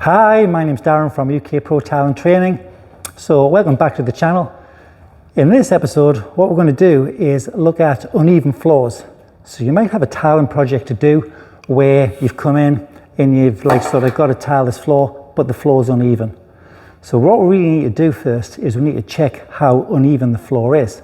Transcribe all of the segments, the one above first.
Hi, my name's Darren from UK Pro Tile Training. So welcome back to the channel. In this episode, what we're going to do is look at uneven floors. So you might have a tiling project to do where you've come in and you've got to tile this floor, but the floor is uneven. So what we really need to do first is we need to check how uneven the floor is.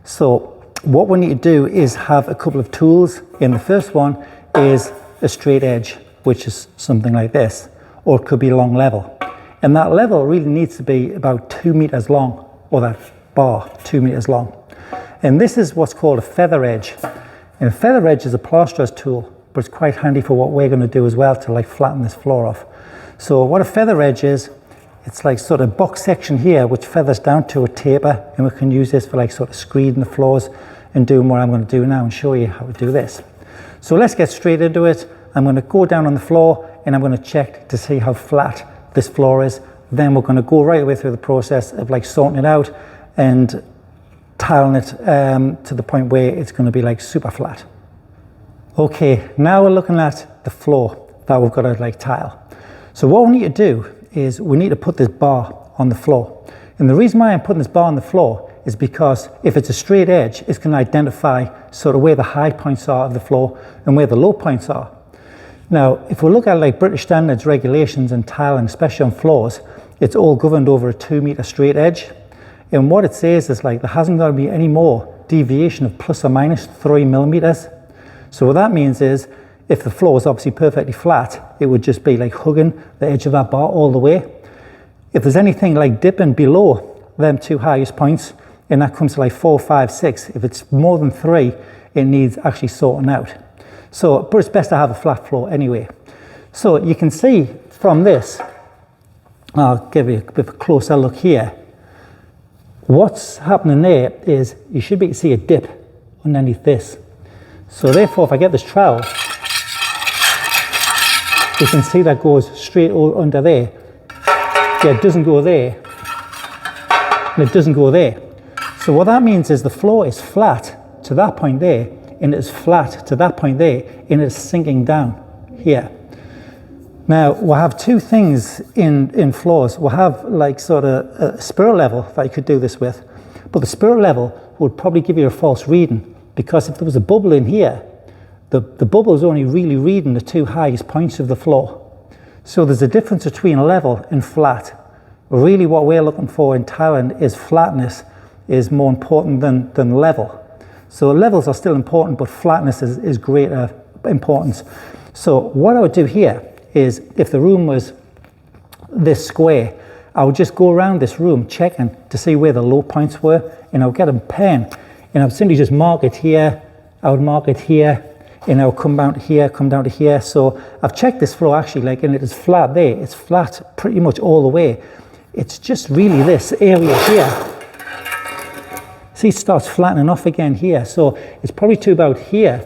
So what we need to do is have a couple of tools. And the first one is a straight edge, which is something like this. Or it could be long level. And that level really needs to be about 2 meters long, or that bar 2 meters long. And this is what's called a feather edge. And a feather edge is a plasterer's tool, but it's quite handy for what we're going to do as well to flatten this floor off. So what a feather edge is, it's sort of box section here which feathers down to a taper, and we can use this for sort of screeding the floors and doing what I'm going to do now and show you how to do this. So let's get straight into it. I'm going to go down on the floor and I'm going to check to see how flat this floor is. Then we're going to go right away through the process of sorting it out and tiling it to the point where it's going to be super flat. Okay, now we're looking at the floor that we've got to tile. So what we need to do is we need to put this bar on the floor. And the reason why I'm putting this bar on the floor is because if it's a straight edge, it's going to identify sort of where the high points are of the floor and where the low points are. Now, if we look at British standards, regulations and tiling, especially on floors, it's all governed over a 2 meter straight edge. And what it says is there hasn't got to be any more deviation of plus or minus 3 millimeters. So what that means is if the floor is obviously perfectly flat, it would just be hugging the edge of that bar all the way. If there's anything dipping below them two highest points, and that comes to 4, 5, 6, if it's more than 3, it needs actually sorting out. So, but it's best to have a flat floor anyway. So you can see from this, I'll give you a bit of a closer look here. What's happening there is you should be able to see a dip underneath this. So therefore, if I get this trowel, you can see that goes straight under there. Yeah, it doesn't go there, and it doesn't go there. So what that means is the floor is flat to that point there, and it's flat to that point there, and it's sinking down here. Now we'll have two things in floors. We'll have sort of a spirit level that you could do this with, but the spirit level would probably give you a false reading, because if there was a bubble in here, the bubble is only really reading the two highest points of the floor. So there's a difference between level and flat. Really what we're looking for in tiling is flatness is more important than level. So levels are still important, but flatness is greater importance. So what I would do here is, if the room was this square, I would just go around this room checking to see where the low points were, and I would get a pen and I would simply just mark it here, I would mark it here, and I would come down to here, come down to here. So I've checked this floor actually, and it is flat there. It's flat pretty much all the way. It's just really this area here. See, it starts flattening off again here. So it's probably to about here.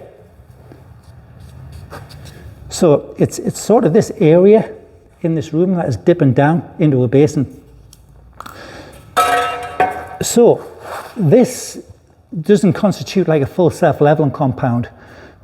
So it's sort of this area in this room that is dipping down into a basin. So this doesn't constitute a full self-leveling compound,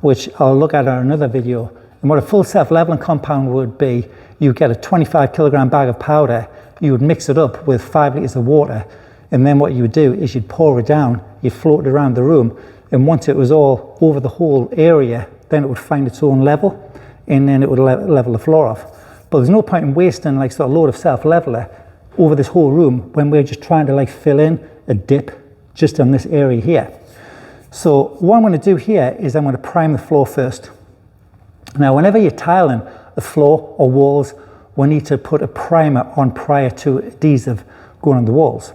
which I'll look at in another video. And what a full self-leveling compound would be, you get a 25 kilogram bag of powder, you would mix it up with 5 liters of water, and then what you would do is you'd pour it down, you'd float it around the room, and once it was all over the whole area, then it would find its own level, and then it would level the floor off. But there's no point in wasting sort of load of self-leveler over this whole room when we're just trying to fill in a dip just on this area here. So what I'm going to do here is I'm going to prime the floor first. Now whenever you're tiling a floor or walls, we need to put a primer on prior to adhesive going on the walls.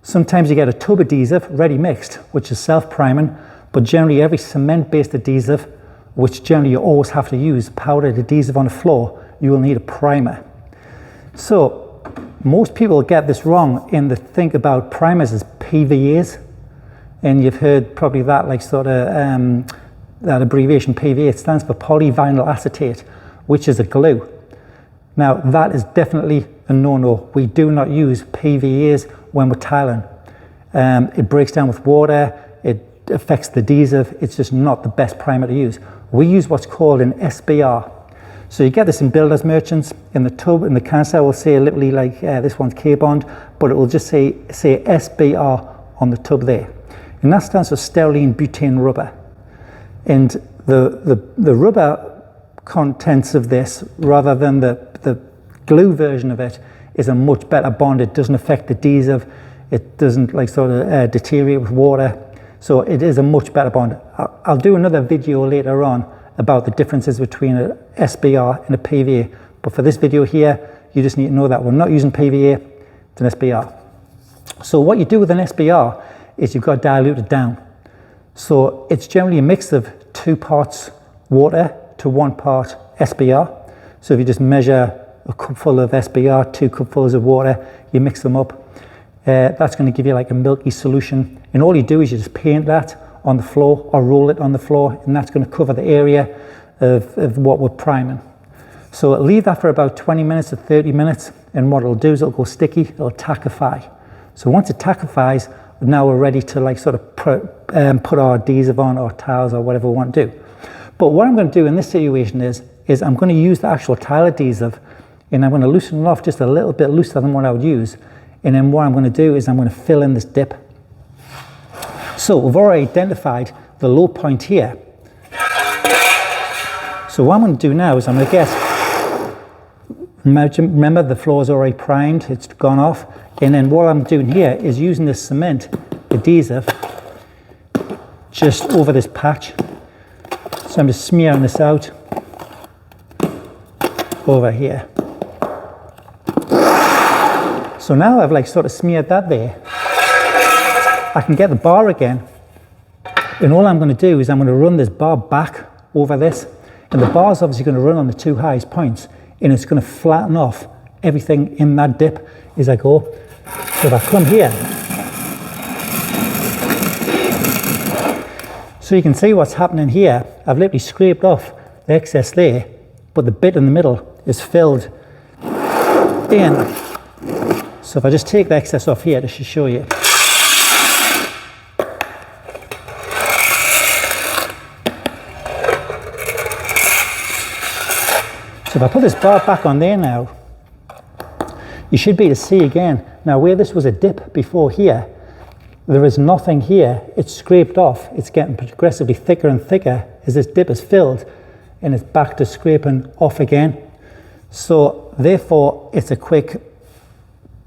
Sometimes you get a tub adhesive ready mixed, which is self-priming, but generally every cement-based adhesive, which generally you always have to use powdered adhesive on the floor, you will need a primer. So most people get this wrong and they think about primers as PVAs, and you've heard probably that that abbreviation PVA. It stands for polyvinyl acetate, which is a glue. Now that is definitely a no-no. We do not use PVAs when we're tiling. It breaks down with water, it affects the adhesive, it's just not the best primer to use. We use what's called an SBR. So you get this in builders merchants. In the tub, in the canister, will say literally like this one's K-bond, but it will just say SBR on the tub there. And that stands for styrene butane rubber. And the rubber contents of this, rather than the glue version of it, is a much better bond. It doesn't affect the adhesive. It doesn't like sort of deteriorate with water. So it is a much better bond. I'll do another video later on about the differences between an SBR and a PVA. But for this video here, you just need to know that we're not using PVA, it's an SBR. So what you do with an SBR is you've got to dilute it down. So it's generally a mix of 2 parts water to 1 part SBR. So if you just measure a cupful of SBR, 2 cupfuls of water, you mix them up. That's going to give you like a milky solution. And all you do is you just paint that on the floor or roll it on the floor, and that's going to cover the area of what we're priming. So leave that for about 20 minutes to 30 minutes, and what it'll do is it'll go sticky, it'll tackify. So once it tackifies, now we're ready to like sort of put our adhesive on, or tiles, or whatever we want to do. But what I'm going to do in this situation is I'm going to use the actual tile adhesive, and I'm going to loosen it off just a little bit looser than what I would use. And then what I'm going to do is I'm going to fill in this dip. So we've already identified the low point here. So what I'm going to do now is I'm going to get, remember the floor is already primed, it's gone off. And then what I'm doing here is using this cement adhesive just over this patch. So I'm just smearing this out over here. So now I've like sort of smeared that there. I can get the bar again, and all I'm going to do is I'm going to run this bar back over this, and the bar is obviously going to run on the 2 highest points, and it's going to flatten off everything in that dip as I go. So if I come here, so you can see what's happening here. I've literally scraped off the excess there, but the bit in the middle is filled in. So if I just take the excess off here, just to show you. So if I put this bar back on there now, you should be able to see again. Now where this was a dip before here, there is nothing here. It's scraped off. It's getting progressively thicker and thicker as this dip is filled, and it's back to scraping off again. So therefore it's a quick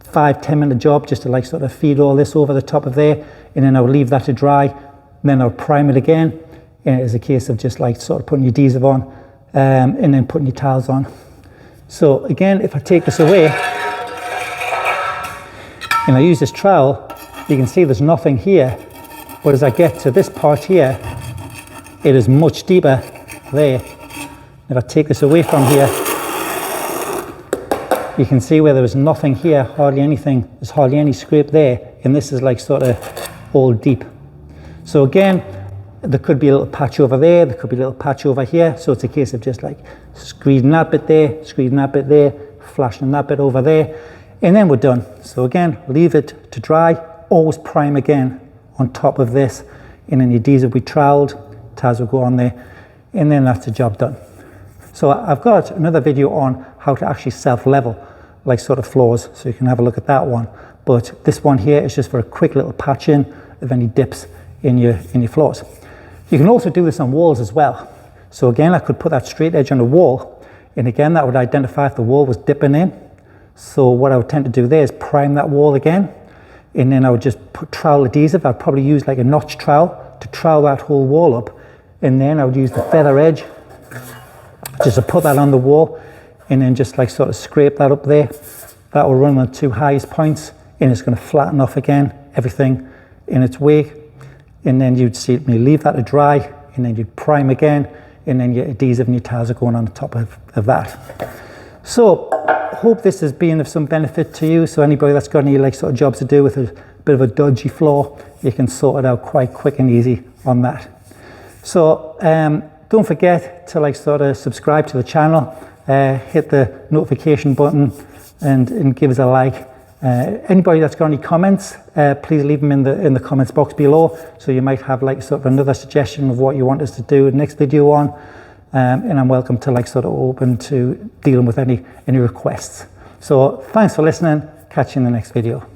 5-10 minute job just to like sort of feed all this over the top of there, and then I'll leave that to dry, and then I'll prime it again, and it's a case of just like sort of putting your adhesive on and then putting your tiles on. So again, if I take this away and I use this trowel, you can see there's nothing here, but as I get to this part here, it is much deeper there. If I take this away from here, you can see where there was nothing here, hardly anything, there's hardly any scrape there, and this is like sort of all deep. So again, there could be a little patch over there, there could be a little patch over here, so it's a case of just like squeezing that bit there, squeezing that bit there, flashing that bit over there, and then we're done. So again, leave it to dry, always prime again on top of this, and then the adhesive we troweled, tiles will go on there, and then that's the job done. So I've got another video on how to actually self-level like sort of floors, so you can have a look at that one. But this one here is just for a quick little patch in of any dips in your floors. You can also do this on walls as well. So again, I could put that straight edge on a wall, and again that would identify if the wall was dipping in. So what I would tend to do there is prime that wall again, and then I would just put trowel adhesive. I'd probably use like a notch trowel to trowel that whole wall up, and then I would use the feather edge just to put that on the wall, and then just like sort of scrape that up there. That will run on the 2 highest points, and it's going to flatten off again, everything in its way. And then you'd see me leave that to dry, and then you'd prime again, and then your adhesive and your tiles are going on the top of that. So hope this has been of some benefit to you. So anybody that's got any like sort of jobs to do with a bit of a dodgy floor, you can sort it out quite quick and easy on that. So don't forget to like sort of subscribe to the channel, hit the notification button, and give us a like. Anybody that's got any comments, please leave them in the comments box below, so you might have like sort of another suggestion of what you want us to do the next video on. and I'm welcome to sort of open to dealing with any requests. So thanks for listening. Catch you in the next video.